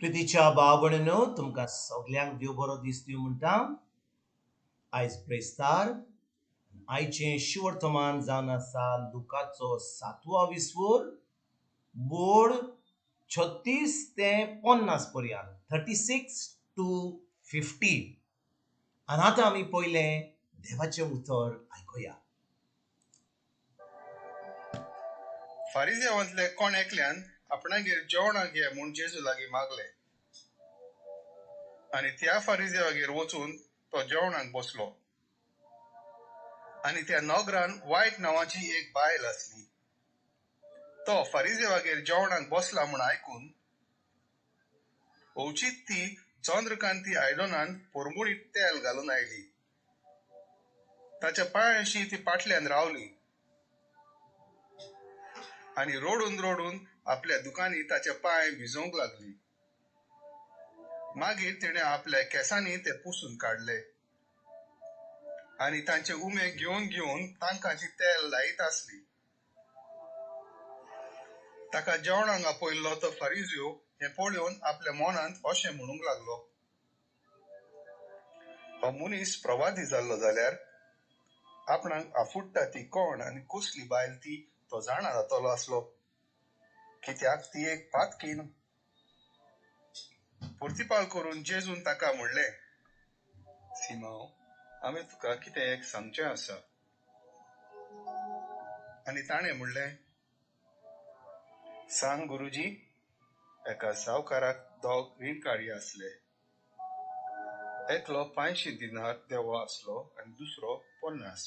प्रितीच्या भाव भयणींनो, तुमकां सगल्यांक देव बरो दीस दिवं म्हणटा. आयज प्रेस्तार आयचें शिवर्तमान जावन आसा लुकाचो 7वो विसवोर बोर्ड 36 ते 50 पर्यंत 36 to 50. आनी आतां आमी पयलें देवाचें उतर आयकुया. फारिजेवांतले कोण एकल्यान आपणागेर जेवणाक घे म्हूण जेजू लागीं मागलें. आनी त्या फारिजेवागेर वचून तो जेवणाक बसलो. आनी त्या नोगरान वायट नांवाची एक बायल आसली. तो फारिजेवागेर जेवणाक बसला म्हूण आयकून ओवचीत ती चंद्रकांती आयदनांत पोरमुळीत तेल घालून आयली. ताच्या पांयाशी ती फाटल्यान रावली आनी रोडून रोडून आपल्या दुकानी ताचे पांय भिजोवंक लागली. मागीर तिणें आपल्या केंसांनी ते पुसून काडले आनी तांचे उमे घेवन घेवन तांकां ती तेल लायत आसली. ताका जेवणाक आपयल्लो तो फारिजियो हें पळोवन आपल्या मनांत अशें म्हणूंक लागलो, हो मनीस प्रवादी जाल्लो जाल्यार आपणाक आफुडटा ती कोण आनी कसली बायल ती तो जाणा जातलो आसलो, कित्याक ती एक पातकीन. प्रतिपाल करून जेजून ताका म्हणलें, सिमोन, हांवें तुका कितें एक सांगचें आसा. आनी ताणें म्हणलें, सांग गुरुजी. एका सावकाराक दोग रीणकाडी आसले. एकलो 500 दिनार देवो आसलो आनी दुसरो 50.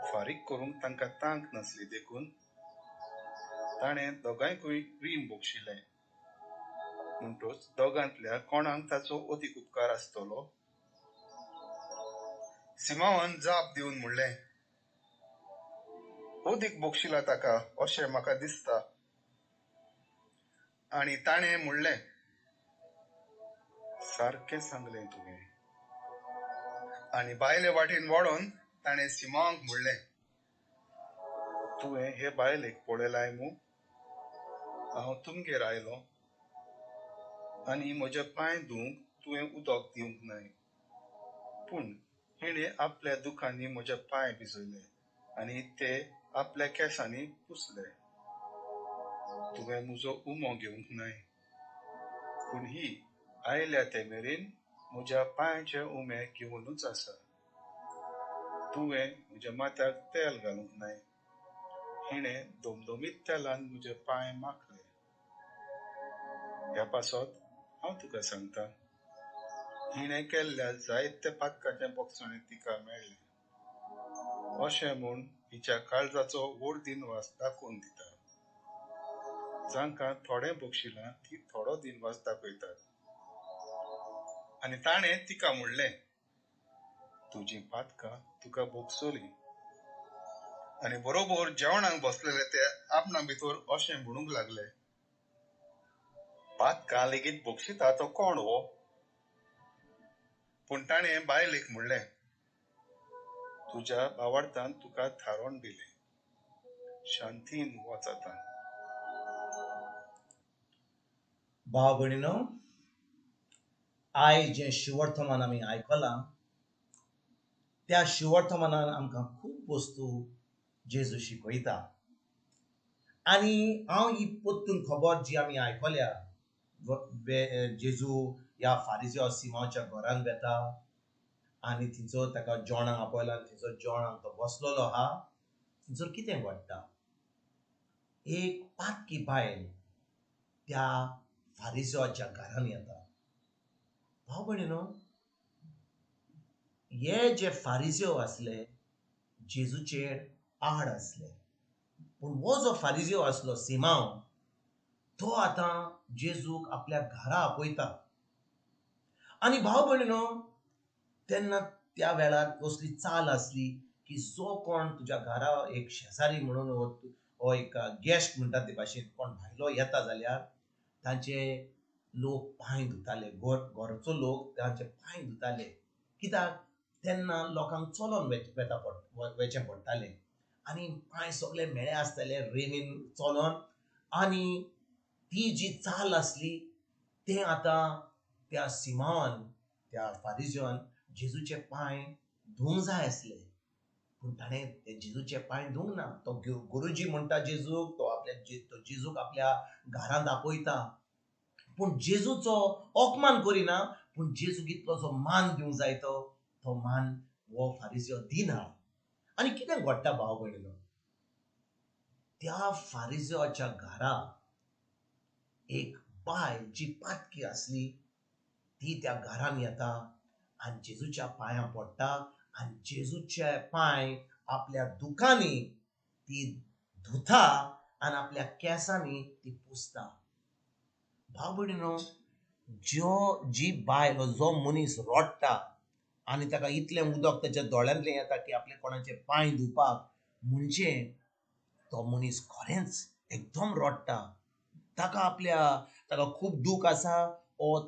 फारीक करूंक तांकां तांक नासली देखून ताणें दोगांयकूय रीण बोगशिलें. म्हणटच दोगांतल्या कोणाक ताचो अदीक उपकार आसतलो. सिमोन जाप दिवन म्हणलें, अदीक बोगशिला ताका अशें म्हाका दिसता. आनी ताणें म्हणलें, सारकें सांगलें तुवें. आनी बायले वाटेन वळोन ताणें सिमोनाक म्हणलें, तुवें हे बायलेक पळयलाय मू. हांव तुमगेर आयलों आनी म्हजे पांय धुवंक तुवें उदक दिवंक नाय. पूण हिणें आपल्या दुखांनी म्हजे पांय भिजयले आनी ते आपल्या केंसांनी पुसले. तुवें म्हजो उमो घेवंक नाय. पूण ही आयल्या ते मेरेन म्हज्या पांयाचे उमे घेवनूच आसा. तुवें म्हज्या माथ्याक तेल घालूंक नाय. हिणें दोमदोमीत तेलान म्हजे पांय माखले. ह्या पासत हांव तुका सांगता, हिणें केल्ल्या जायत्या पातकाचें बोगसणें तिका मेळ्ळें. अशें म्हूण हिच्या काळजाचो व्हड दिनवास दाखोवन दिता. जांकां थोडें बोगशिलां ती थोडो दिनवास दाखयतात. आनी ताणें तिका म्हणलें, तुजीं पातकां तुका बोगसलीं. आनी बरोबर जेवणाक बसलेले ते आपणा भितर अशें म्हणूंक लागले, पातकां लेगीत बोगशिता तो कोण हो? पूण ताणें बायलेक म्हणलें, तुज्या भावार्थान तुका थारोन दिलें. शांतीन वच आतां. भाव भयणींनो, आयज जें शिवर्तमान आमी आयकलां त्या शिवर्तमानान आमकां खूब वस्तू जेजू शिकयता. आनी हांव ही परतून खबर जी आमी आयकल्या, जेजू ह्या फारिजियो सिमोनाच्या घरान वेता आनी थंयसर ताका जेवणाक आपयलां आनी थंयसर जेवणाक तो बसलेलो आहा. थंयसर कितें घडटा? एक पातकी बायल त्या फारिजियोच्या घरान येता. भाव भयणींनो, हे जे फारिजियो आसले जेजूचेर आड आसले. पूण हो जो फारिजियो आसलो सिमोन, तो आतां जेजूक आपल्या घरा आपयता. आनी भाव भयणींनो, तेन्ना त्या वेळार कसली चाल आसली की जो कोण तुज्या घरा एक शेजारी म्हणून हो एक गेस्ट म्हणटा ते भाशेन कोण भायलो येता जाल्यार तांचे लोक पांय धुताले. घरचो लोक तांचे पांय धुताले. कित्याक तेन्ना लोकांक चलोन वचचें पडटालें आनी पांय सगळे मेळे आसताले रेंवेन चलोन. आनी ती जी चाल असली ते आता त्या सिमावान त्या फारिजिवान जेजूचे पांय धुवंक जाय असले, पूण ताणें ते जेजूचे पांय धुवंक ना. तो गुरुजी म्हणटा जेजूक, तो जेजूक आपल्या घरांत आपयता, पूण जेजूचो अपमान करिना, पूण जेजूक इतलो जो मान दिवंक जाय तो मान हो फारिजियो दिना. आनी कितें घडटा भाव भयणीनो, त्या फारिजियोच्या घरा एक बायल जी पातकी असली ती त्या घरान येता आणि जेजूच्या पांयां पडटा आणि जेजूचे पांय आपल्या दुखांनी ती धुता आणि आपल्या केसांनी ती पुसता. भाव भयणीनो, जी बायल जो मनीस रडटा आणि ताका इतलें उदक त्याच्या दोळ्यांतलें येता की आपले कोणाचे पांय धुवपाक, म्हणजे तो मनीस खरेंच एकदम रडटा. ताका खूब दूख आसा, ओ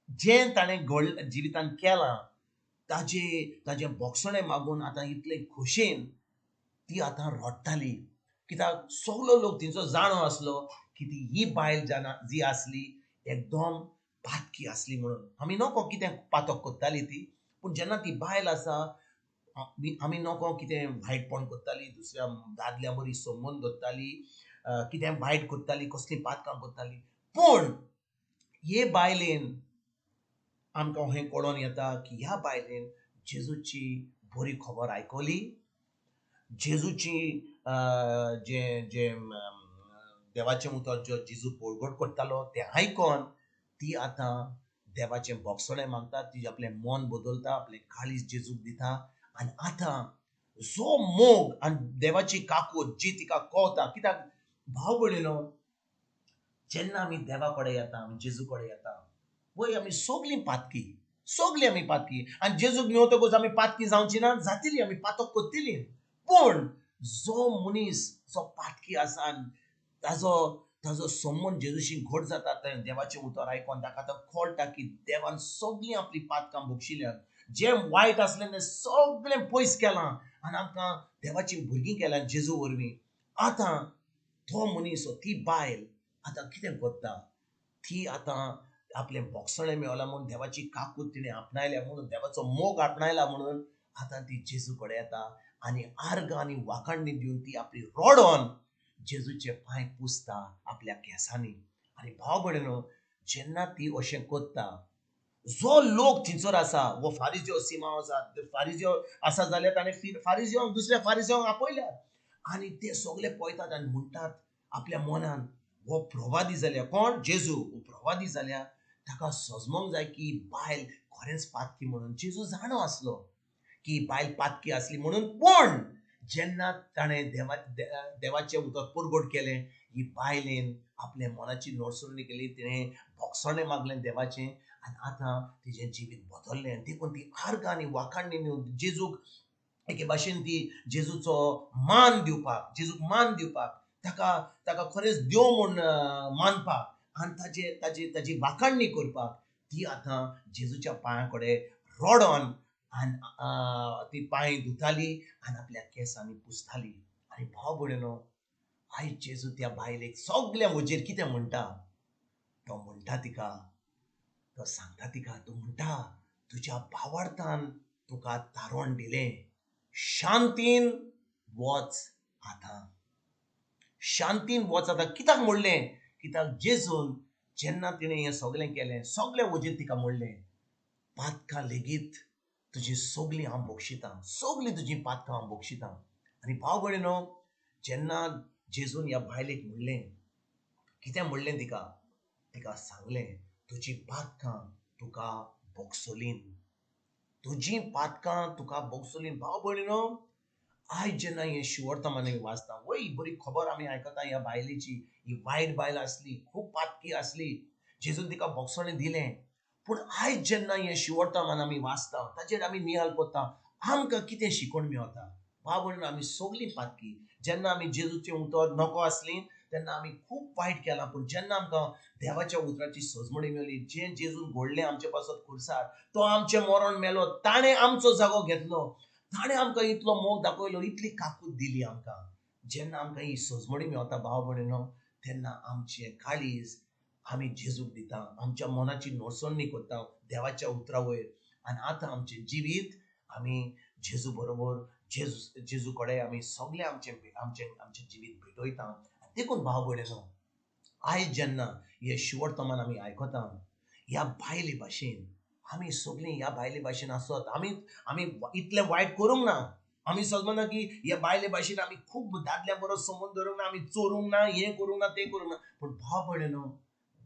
जें ताणें जिवितांत केलां ताजे बोगसणे मागून आतां इतले खोशेन ती आतां रडटाली. कित्याक सगलो लोक तिचो जाणो आसलो की ती ही बायल जी आसली एकदम पातकी आसली म्हणून. आमी नको कितें पातक कोत्ताली ती, पूण जेन्ना ती बायल आसा आमी नको कितें वायटपण कोत्ताली, दुसऱ्या दादल्या बरी संबंद दवरताली, कितें वायट कोत्ताली, कसली पातकां कोत्ताली. पूण हे बायलेन आमकां हें कळोन येता की ह्या बायलेन जेजूची बरी खबर आयकली. जेजूची जे जे देवाचें उतर जो जेजू बोडगोड करतालो तें आयकोन ती आतां देवाचें बोगसणें मागता, ती आपलें मन बदलता, आपलें काळीज जेजूक दिता. आनी आतां जो मोग आनी देवाची काकूट जी तिका कळटा, कित्याक भाव भयणीनो, जेन्ना आमी देवा कडेन येता, आमी जेजू कडेन येता, वय आमी सगलीं आमी पातकी आनी जेजूक मेवतकूच आमी पातकी जावची ना, जातली आमी पातक कोत्तिली. पूण जो मनीस जो पातकी आसा ताजो संबंद जेजूशी घट जाता, देवाचें उतर आयकोन ताका आतां कळटा की देवान सगलीं आपली पातकां भोगशिल्ल्यात, जें वायट आसलें तें सगळें पयस केलां आनी आमकां देवाची भुरगीं केल्यात जेजू वरवीं. आतां तो मनीस, ती बायल आतां कितें करता, ती आतां आपलें बोगसणें मेवलां म्हणून, देवाची काकूट तिणें आपणायल्या म्हणून, देवाचो मोग आपणायला म्हणून आतां ती जेजू कडेन येता आनी आर्गां आनी वाखाणणी दिवन ती आपली रडोन जेजूचे पांय पुसता आपल्या केंसांनी. आनी भाव भयणीनो, जेन्ना ती अशें करता, जो लोक थिंचर आसा, वो फारिजियो सिमांव आसा, फारिजियो आसा जाल्यार ताणें फारिजियोंक दुसऱ्या फारिजियोंक आपयल्यात आनी ते सगळे पळयतात आनी म्हणटात आपल्या मनान, हो प्रवादी जाल्या. कोण? जेजू. हो प्रवादी जाल्या, ताका सजमोंक जाय की बायल खरेंच पातकी म्हणून. जेजू जाणो आसलो की बायल पातकी आसली म्हणून, पूण जेन्ना ताणें देवाचें उतर पुरगोट केलें, ही बायलेन आपल्या मनाची नडसुणी केली, तिणें बोगसणें मागलें देवाचें आनी आतां तिजें जिवीत बदल्लें. देखून ती आर्गां आनी वाखाणणी दिवन जेजूक एके भाशेन ती जेजूचो मान दिवपाक ताका खरेंच देव म्हूण मानपाक आनी ताजी वाखाणणी करपाक ती आतां जेजूच्या पांया कडेन रडोन आनी ती पांय धुताली आनी आपल्या केंसांनी पुसताली. आनी भाव भयणीनो, आयज जेजू त्या बायलेक सगल्या वजेर कितें म्हणटा, तो म्हणटा तिका, तो सांगता तिका, तो म्हणटा, तुज्या भावार्थान तुका तारण दिलें, शांतीन वच आतां. शांतीन वच आतां. कित्याक म्हणलें? कित्याक जेजून जेन्ना तिणें हें सगलें केलें, सगल्या वजेर तिका म्हणलें, पातकां लेगीत तुजी सगलीं हांव बक्षितां, सगलीं तुजीं पातकां हांव बक्षितां. आनी भाव भयणीनो, जेन्ना जेजून ह्या बायलेक म्हणलें, कितें म्हणलें तिका सांगलें, तुजीं पातकां तुका बोगसलीन, तुजीं पातकां तुका बोगसलीन. भाव भयणीनो, आयज जेन्ना हें शिवर्तमान आमी वाचता, वय ही बरी खबर आमी आयकता ह्या बायलेची, ही वायट बायल आसली, खूब पातकी आसली, जेजून तिका बोगसणें दिलें. पूण आयज जेन्ना हें शिवर्तमान आमी वाचता, ताचेर आमी नियाळ कोत्ता, आमकां कितें शिकोण मेवता. भाव भयणीनो, आमी सगलीं पातकी. जेन्ना आमी जेजूचें उतर नको आसलीं तेन्ना आमी खूब वायट केलां, पूण जेन्ना आमकां देवाच्या उतराची सजमणी मेवली, जें जेजून घडलें आमचे पासत खुर्सार, तो आमचें मरण मेलो, ताणें आमचो जागो घेतलो, ताणें आमकां इतलो मोग दाखयलो, इतली काकूट दिली आमकां. जेन्ना आमकां ही सजमणी मेवता भाव भयणीनो, तेन्ना आमचें काळीज आमी जेजूक दिता, आमच्या मनाची नोडसणणी करता देवाच्या उतरा वयर. आनी आतां आमचें जिवीत आमी जेजू बरोबर जेजू कडेन आमी सगळे आमचें जिवीत भेटयता. देखून भाव भयणीनो, आयज जेन्ना हे शिवोर्तमान आमी आयकता ह्या भायले भाशेन, आमी सगळीं ह्या भायले भाशेन आसत, आमी इतलें वायट करूंक ना. आमी समजना की ह्या भायले भाशेन आमी खूब दादल्या बरोबर संबंद दवरूंक ना, आमी चोरूंक ना, हें करूंक ना, तें करूंक ना. पूण भाव भयणीनो,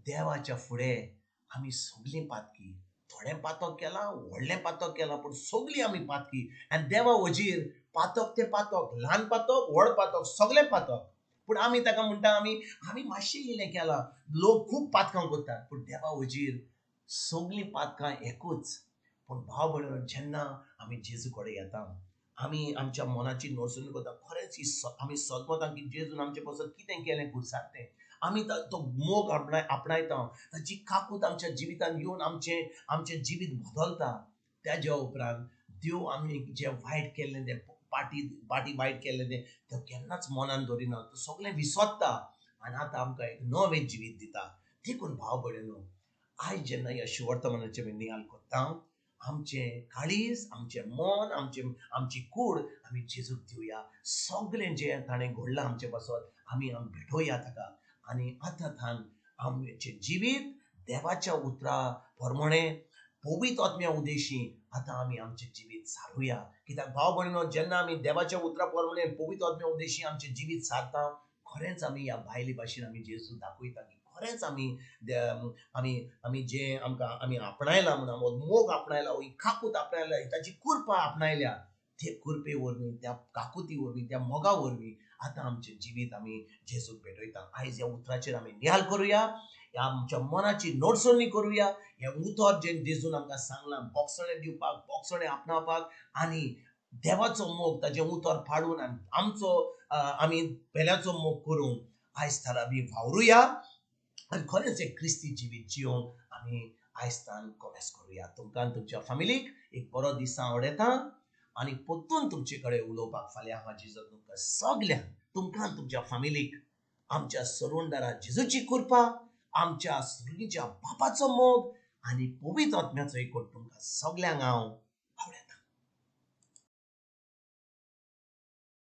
देवाच्या फुडें आमी सगळीं पातकी. थोडें पातक केलां, व्हडलें पातक केलां, पूण सगळीं आमी पातकी. आनी देवा वजीर पातक ते पातक, ल्हान पातक, व्हड पातक, सगळें पातक. पूण आमी ताका म्हणटा आमी मातशें इल्लें केलां. लोक खूब पातकां करतात, पूण देवा वजीर सगळीं पातकां एकूच. पूण भाव भयणीनो, जेन्ना आमी जेजू कडेन येता, आमी आमच्या मनाची नोडसणी करता, खरेंच आमी सदमतां की जेजून आमचे पासून कितें केलें खुरसार आमी तो मोग आपणायता, ताची काकूट आमच्या जिवितान येवन आमचें जिवीत बदलता. त्याच्या उपरांत देव आमी जें वायट केल्लें तें पाटी वायट केल्लें तें केन्नाच मनान दवरिना, तो सगळें विसरता आनी आतां आमकां एक नवें जिवीत दिता. देखून भाव भयणीनो, आयज जेन्ना ह्या शिवोर्तमानाचें आमी नियाळ करता, आमचें काळीज, आमचें मन, आमची कूड आमी जेजूक दिवया. सगळें जें ताणें घडलां आमचे पासून आमी भेटोया ताका. आनी आतां थान आमचें जिवीत देवाच्या उतरा प्रमाणे पवित्र आत्म्या उदेशी आतां आमी आमचें जिवीत सारूया. कित्याक भाव भयणीनो, जेन्ना आमी देवाच्या उतरा प्रमाणे पवित्र आत्म्या उदेशी आमचें जिवीत सारता, खरेंच आमी ह्या भायले भाशेन आमी जेजू दाखयता की खरेंच आमी जें आमकां आमी आपणायलां म्हणून हो मोग आपणायला, ही काकूट आपणायला, ताची कृपा आपणायल्या, ते कृपे वरवीं, त्या काकुती वरवीं, त्या मोगा वरवीं आतां आमचें जिवीत आमी जेजूक भेटयता. आयज ह्या उतराचेर आमी नियाळ करुया, आमच्या मनाची नोडसणी करुया. हें उतर जें जेजून आमकां सांगलां, बोगसणें दिवपाक, बोगसणें आपणावपाक आनी देवाचो मोग ताचें उतर फाडून आमी पेल्याचो मोग करूंक आयज थार आमी वावरुया आनी खरेंच एक क्रिस्ती जिवीत जिवंक आमी आयज तान कोमेस करुया. तुमकां आनी तुमच्या फॅमिलीक एक बरो दीस हांव आवडेता आनी परतून तुमचे कडेन उलोवपाक फाल्यां हांव जेजू तुमकां सगल्यांक, तुमकां आनी तुमच्या फॅमिलीक आमच्या सरोंडारा जेजूची कृपा, आमच्या सगळींच्या बापाचो मोग आनी पवित्र आत्म्याचो एकवट तुमकां सगल्यांक हांव